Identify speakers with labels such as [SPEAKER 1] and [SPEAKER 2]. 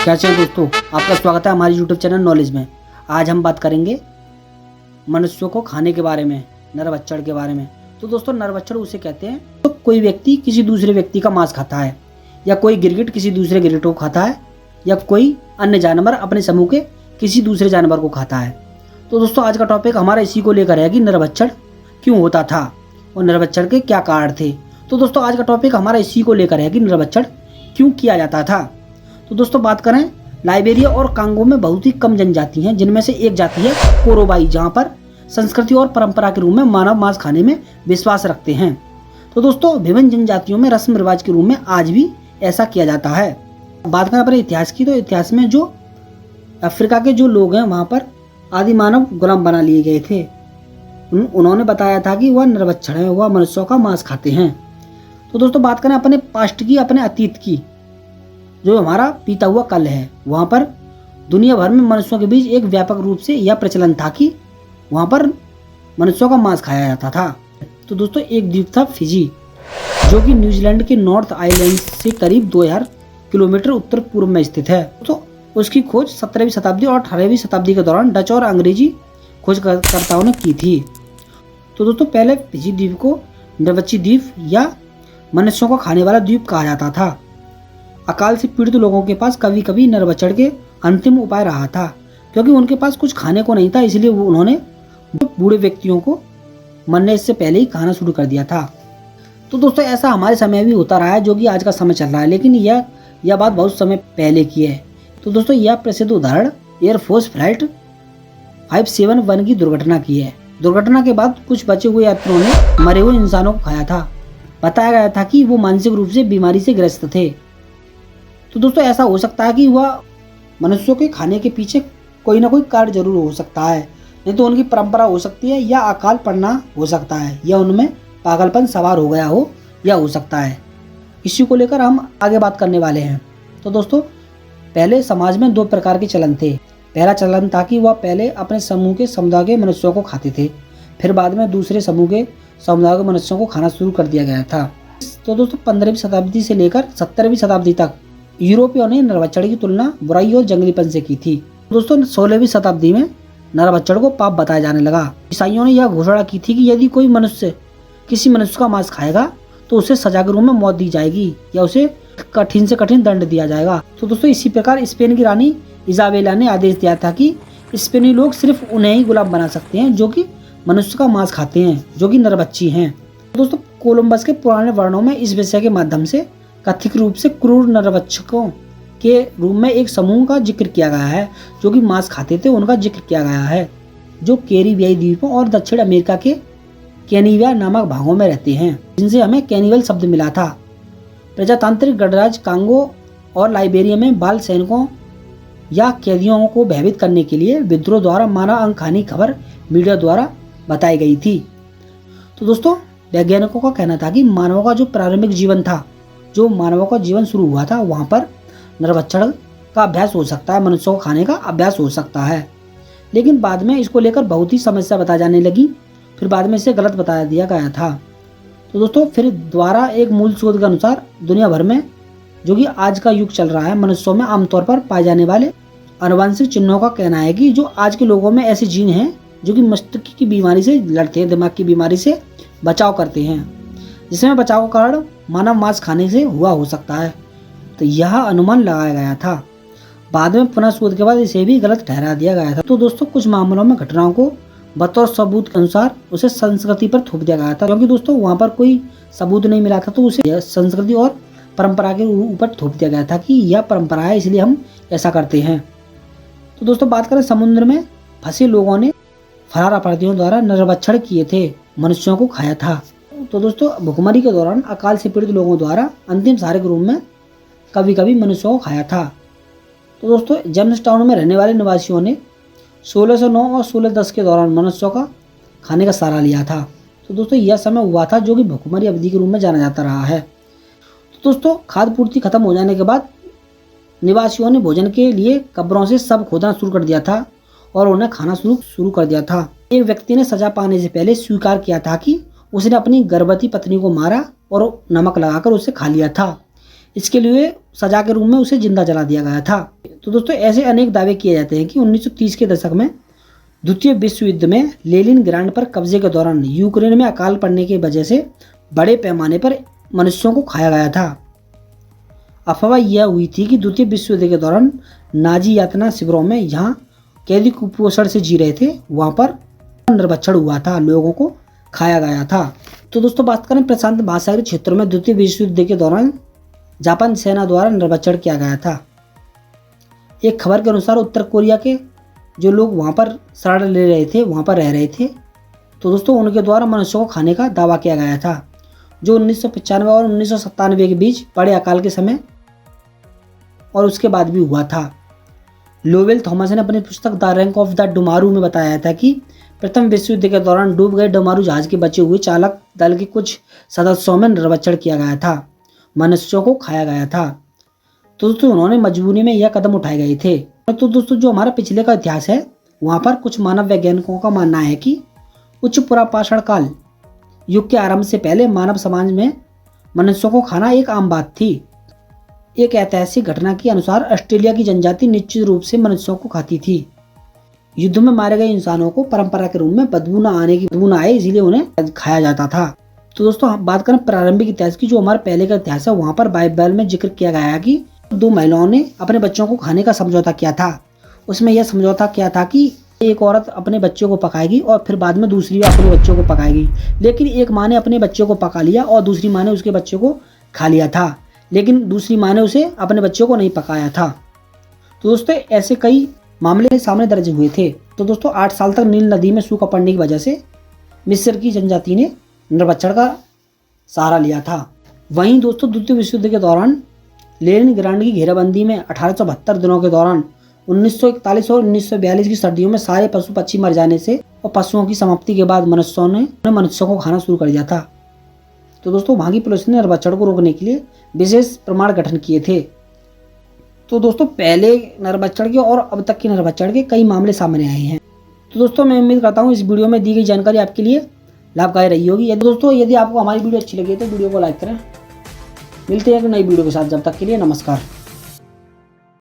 [SPEAKER 1] कैसे हैं दोस्तों, आपका स्वागत है हमारे YouTube चैनल नॉलेज में। आज हम बात करेंगे मनुष्यों को खाने के बारे में, नरभक्षण के बारे में। तो दोस्तों, नरभक्षण उसे कहते हैं तो कोई व्यक्ति किसी दूसरे व्यक्ति का मांस खाता है, या कोई गिरगिट किसी दूसरे गिरगिट को खाता है, या कोई अन्य जानवर अपने समूह के किसी दूसरे जानवर को खाता है। तो दोस्तों, आज का टॉपिक हमारा इसी को लेकर है कि नरभक्षण क्यों होता था और नरभक्षण के क्या कारण थे। तो दोस्तों, आज का टॉपिक हमारा इसी को लेकर है कि नरभक्षण क्यों किया जाता था। तो दोस्तों, बात करें, लाइबेरिया और कांगो में बहुत ही कम जनजाति हैं, जिनमें से एक जाति है कोरोबाई, जहां पर संस्कृति और परंपरा के रूप में मानव मांस खाने में विश्वास रखते हैं। तो दोस्तों, विभिन्न जनजातियों में रस्म रिवाज के रूप में आज भी ऐसा किया जाता है। बात करें अपने इतिहास की, तो इतिहास में जो अफ्रीका के जो लोग हैं वहाँ पर आदि मानव गुलाम बना लिए गए थे। उन्होंने बताया था कि वह नरभक्षण है, वह मनुष्यों का मांस खाते हैं। तो दोस्तों, बात करें अपने पास्ट की, अपने अतीत की, जो हमारा बीता हुआ कल है, वहाँ पर दुनिया भर में मनुष्यों के बीच एक व्यापक रूप से यह प्रचलन था कि वहाँ पर मनुष्यों का मांस खाया जाता था। तो दोस्तों, एक द्वीप था फिजी, जो कि न्यूजीलैंड के नॉर्थ आइलैंड से करीब 2000 किलोमीटर उत्तर पूर्व में स्थित है। तो उसकी खोज 17वीं शताब्दी और 18वीं शताब्दी के दौरान डच और अंग्रेजी खोजकर्ताओं ने की थी। तो दोस्तों, पहले फिजी द्वीप को नरभक्षी द्वीप या मनुष्यों को खाने वाला द्वीप कहा जाता था। अकाल से पीड़ित लोगों के पास कभी कभी नरभक्षण के अंतिम उपाय रहा था, क्योंकि उनके पास कुछ खाने को नहीं था, इसलिए उन्होंने बूढ़े व्यक्तियों को मरने से पहले ही खाना शुरू कर दिया था। तो दोस्तों, ऐसा हमारे समय भी होता रहा है, जो कि आज का समय चल रहा है, लेकिन यह बात बहुत समय पहले की है। तो दोस्तों, यह प्रसिद्ध उदाहरण एयरफोर्स फ्लाइट 571 की दुर्घटना की है। दुर्घटना के बाद कुछ बचे हुए यात्रियों ने मरे हुए इंसानों को खाया था। बताया गया था कि वो मानसिक रूप से बीमारी से ग्रस्त थे। तो दोस्तों, ऐसा हो सकता है कि वह मनुष्यों के खाने के पीछे कोई ना कोई कारण जरूर हो सकता है, नहीं तो उनकी परंपरा हो सकती है, या अकाल पड़ना हो सकता है, या उनमें पागलपन सवार हो गया हो, या हो सकता है। इसी को लेकर हम आगे बात करने वाले हैं। तो दोस्तों, पहले समाज में दो प्रकार के चलन थे। पहला चलन था कि वह पहले अपने समूह के समुदाय के मनुष्यों को खाते थे, फिर बाद में दूसरे समूह के समुदाय के मनुष्यों को खाना शुरू कर दिया गया था। तो दोस्तों, 15वीं शताब्दी से लेकर 17वीं शताब्दी तक यूरोपियों ने नरभक्षण की तुलना बुराई और जंगलीपन से की थी। दोस्तों, 16वीं शताब्दी में नरभक्षण को पाप बताया जाने लगा। ईसाइयों ने यह घोषणा की थी कि यदि कोई मनुष्य किसी मनुष्य का मांस खाएगा तो उसे सजा के रूप में मौत दी जाएगी, या उसे कठिन से कठिन दंड दिया जाएगा। तो दोस्तों, इसी प्रकार स्पेन की रानी इजाबेला ने आदेश दिया था कि स्पेनी लोग सिर्फ उन्हें ही गुलाम बना सकते हैं जो कि मनुष्य का मांस खाते हैं, जो कि नरभक्षी हैं। दोस्तों, कोलंबस के पुराने वर्णों में इस विषय के माध्यम से कथित रूप से क्रूर नरभक्षकों के रूप में एक समूह का जिक्र किया गया है, जो कि मांस खाते थे, उनका जिक्र किया गया है, जो कैरिबियाई द्वीपों और दक्षिण अमेरिका के कैनिविया नामक भागों में रहते हैं, जिनसे हमें कैनिवल शब्द मिला था। प्रजातांत्रिक गणराज्य कांगो और लाइबेरिया में बाल सैनिकों या कैदियों को भयभीत करने के लिए विद्रोह द्वारा मानव अंग खाने की खबर मीडिया द्वारा बताई गई थी। तो दोस्तों, वैज्ञानिकों का कहना था कि मानवों का जो प्रारंभिक जीवन था, जो मानवों का जीवन शुरू हुआ था, वहाँ पर नरभक्षण का अभ्यास हो सकता है, मनुष्यों को खाने का अभ्यास हो सकता है। लेकिन बाद में इसको लेकर बहुत ही समस्या बताई जाने लगी, फिर बाद में इसे गलत बताया दिया गया था। तो दोस्तों, फिर द्वारा एक मूल शोध के अनुसार दुनिया भर में, जो कि आज का युग चल रहा है, मनुष्यों में आमतौर पर पाए जाने वाले आनुवंशिक चिन्हों का कहना है कि जो आज के लोगों में ऐसे जीन हैं जो कि मस्तिष्क की बीमारी से लड़ते हैं, दिमाग की बीमारी से बचाव करते हैं, जिसमें बचाव का कारण मानव मांस खाने से हुआ हो सकता है। तो यह अनुमान लगाया गया था। बाद में पुनः शोध के बाद इसे भी गलत ठहरा दिया गया था। तो दोस्तों, कुछ मामलों में घटनाओं को बतौर सबूत के अनुसार उसे संस्कृति पर थोप दिया गया था, क्योंकि दोस्तों वहाँ पर कोई सबूत नहीं मिला था, तो उसे संस्कृति और परंपरा के ऊपर थोप दिया गया था कि यह परंपरा है, इसलिए हम ऐसा करते हैं। तो दोस्तों, बात करें, समुद्र में फंसे लोगों ने फरार अपराधियों द्वारा नरभक्षण किए थे, मनुष्यों को खाया था। तो दोस्तों, भुखमरी के दौरान अकाल से पीड़ित लोगों द्वारा अंतिम सहारे के रूप में कभी कभी मनुष्यों को खाया था। तो दोस्तों, जेम्स टाउन में रहने वाले निवासियों ने 1609 और 1610 के दौरान मनुष्यों का खाने का सहारा लिया था। तो दोस्तों, यह समय हुआ था जो कि भुखमरी अवधि के रूप में जाना जाता रहा है। तो दोस्तों, खाद्य पूर्ति खत्म हो जाने के बाद निवासियों ने भोजन के लिए कब्रों से सब खोदना शुरू कर दिया था और उन्हें खाना शुरू कर दिया था। एक व्यक्ति ने सजा पाने से पहले स्वीकार किया था कि उसने अपनी गर्भवती पत्नी को मारा और नमक लगाकर उसे खा लिया था। इसके लिए सजा के रूप में उसे जिंदा जला दिया गया था। तो दोस्तों ऐसे अनेक दावे किए जाते हैं कि 1930 के दशक में द्वितीय विश्व युद्ध में लेनिनग्राड पर कब्जे के दौरान यूक्रेन में अकाल पड़ने की वजह से बड़े पैमाने पर मनुष्यों को खाया गया था। अफवाह यह हुई थी कि द्वितीय विश्व युद्ध के दौरान नाजी यातना शिविरों में जहां कैदी कुपोषण से जी रहे थे वहां पर नरभक्षण हुआ था, लोगों को खाया गया था। तो दोस्तों बात करें प्रशांत महासागरीय क्षेत्रों में द्वितीय विश्व युद्ध के दौरान जापान सेना द्वारा नरभक्षण किया गया था। एक खबर के अनुसार उत्तर कोरिया के जो लोग वहां पर शरण ले रहे थे, वहां पर रह रहे थे, तो दोस्तों उनके द्वारा मनुष्यों को खाने का दावा किया गया था, जो 1995 और 1997 के बीच बड़े अकाल के समय और उसके बाद भी हुआ था। लोवेल थॉमस ने अपनी पुस्तक द रैंक ऑफ द डोमारू में बताया था कि प्रथम विश्व युद्ध के दौरान डूब गए डोमारू जहाज के बचे हुए चालक दल के कुछ सदस्यों में नरभक्षण किया गया था, मनुष्यों को खाया गया था। तो दोस्तों उन्होंने मजबूरी में यह कदम उठाए गए थे। तो दोस्तों जो हमारा पिछले का इतिहास है वहाँ पर कुछ मानव वैज्ञानिकों का मानना है कि उच्च पुरापाषाण काल युग के आरंभ से पहले मानव समाज में मनुष्यों को खाना एक आम बात थी। एक ऐतिहासिक घटना के अनुसार ऑस्ट्रेलिया की जनजाति निश्चित रूप से मनुष्यों को खाती थी। युद्ध में मारे गए इंसानों को परंपरा के रूप में बदबू न आए इसीलिए उन्हें खाया जाता था। तो दोस्तों हम बात करें प्रारंभिक इतिहास की, जो हमारे पहले का इतिहास है वहाँ पर बाइबल में जिक्र किया गया है कि दो महिलाओं ने अपने बच्चों को खाने का समझौता किया था। उसमें यह समझौता किया था कि एक औरत अपने बच्चों को पकाएगी और फिर बाद में दूसरी अपने बच्चों को पकाएगी। लेकिन एक माँ ने अपने बच्चों को पका लिया और दूसरी माँ ने उसके बच्चों को खा लिया था, लेकिन दूसरी माँ ने उसे अपने बच्चों को नहीं पकाया था। तो दोस्तों ऐसे कई मामले सामने दर्ज हुए थे। तो दोस्तों 8 साल तक नील नदी में सूखा पड़ने की वजह से मिस्र की जनजाति ने नरभक्षण का सहारा लिया था। वहीं दोस्तों द्वितीय विश्व युद्ध के दौरान लेनिनग्राड की घेराबंदी में 1872 दिनों के दौरान 1941 और 1942 की सर्दियों में सारे पशु पक्षी मर जाने से और पशुओं की समाप्ति के बाद मनुष्यों को खाना शुरू कर दिया था। तो दोस्तों वहां की पुलिस ने नरभक्षण को रोकने के लिए विशेष प्रमाण गठन किए थे। तो दोस्तों पहले नरभक्षण के और अब तक के नरभक्षण के कई मामले सामने आए हैं। तो दोस्तों मैं उम्मीद करता हूँ इस वीडियो में दी गई जानकारी आपके लिए लाभकारी रही होगी। यदि आपको हमारी वीडियो अच्छी लगी तो वीडियो को लाइक करें। मिलते हैं एक नई वीडियो के साथ, जब तक के लिए नमस्कार।